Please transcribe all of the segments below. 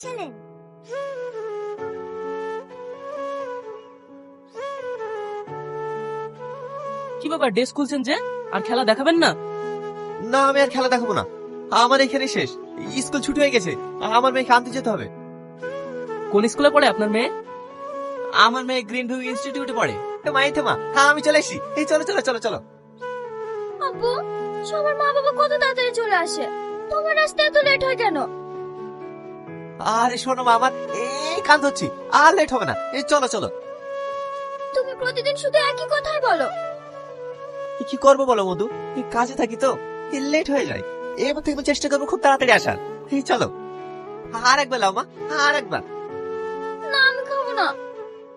চলেন। কি ব্যাপার, ড্রেস খুলছেন যে? আর খেলা দেখাবেন না? না, আমি আর খেলা দেখাবো না। আমার এখানে শেষ। স্কুল ছুটি হয়ে গেছে। আমার মেয়েকে আনতে যেতে হবে। কোন স্কুলে পড়ে আপনার মেয়ে? আমার মেয়ে গ্রিন ভিউ ইনস্টিটিউটে পড়ে। মা, হ্যাঁ আমি চলে এসেছি। এই চলো চলো চলো চলো। আব্বু, সবার মা বাবা কত তাড়াতাড়ি চলে আসে, তোমার আসতে এত লেট হয় কেন? আরে শোনো মা, আমার এই কান ধরছি, আর লেট হবে না। এই চলো চলো। তুমি প্রতিদিন শুধু একই কথাই বলো। কি করবো বলো মধু, এই কাজে থাকি তো লেট হয়ে যায়। এবার থেকে চেষ্টা করবো খুব তাড়াতাড়ি আসার। এই চলো। আর একবার লাও মা, আর একবার। না, আমি খাবো না।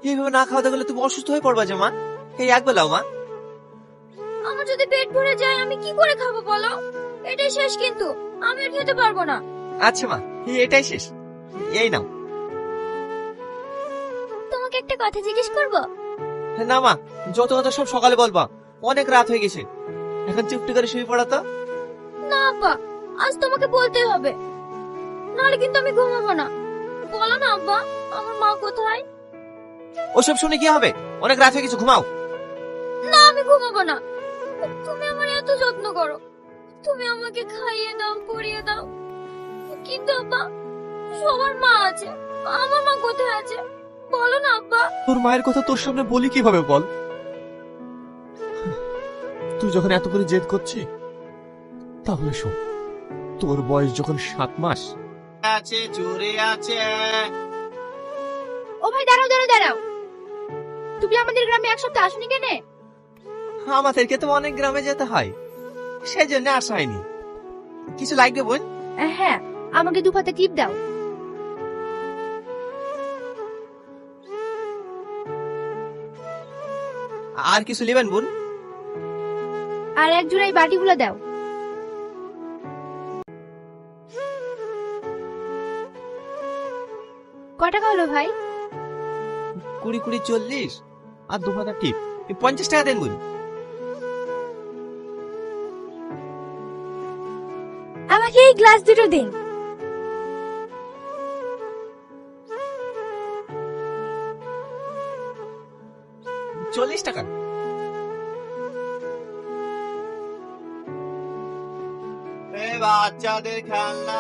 এইভাবে না খাওয়া গেলে তুমি অসুস্থ হয়ে পড়বা যে মা। এই একবার লাও মা। আমার যদি পেট ভরে যায় আমি কি করে খাবো বলো? এটাই শেষ, কিন্তু আমি আর খেতে পারবো না। আচ্ছা মা, এটাই শেষ। এই নাও। তোমাকে একটা কথা জিজ্ঞেস করব? না মা, যত কথা সব সকালে বলবা। অনেক রাত হয়ে গেছে, এখন চুপটি করে শুয়ে পড়া তো। না আব্বা, আজ তোমাকে বলতেই হবে, নাহলে কিন্তু আমি ঘুমাবো না। বলো না আব্বা, আমার মা কোথায়? ওসব শুনে কি হবে? অনেক রাত হয়ে গেছে, ঘুমাও। না, আমি ঘুমাবো না। তুমি আমার এত যত্ন করো, তুমি আমাকে খাইয়ে দাও, পরিয়ে দাও, কিন্তু আব্বা সবার মা আছে, আমার মা কোথায় আছে? বলো না আব্বা। তোর মায়ের কথা তোর সামনে বলি কিভাবে বল? তুই যখন এত করে জেদ করছিস, তাহলে শোন, তোর বয়স যখন 7 মাস আছে, চুরে আছে। ও ভাই, দাঁড়াও দাঁড়াও দাঁড়াও, তুমি আমাদের গ্রামে এক সপ্তাহ আসনি কেন? আমাদেরকে তো অনেক গ্রামে যেতে হয়, সেই জন্য আসা হয়নি। কিছু লাগবে বোন? হ্যাঁ, আমাকে 2 পাতা টিপ দাও। আর কিছু নেবেন বোন? আর এক জোড়াই বাটিগুলো দাও। কত টাকা হলো ভাই? 20 20 40 আর 2 হাজার টিপ। 50 টাকা দেন বোন। আমাকে এই গ্লাস দুটো দিন। $40 টাকা। বাচ্চাদের খেলনা।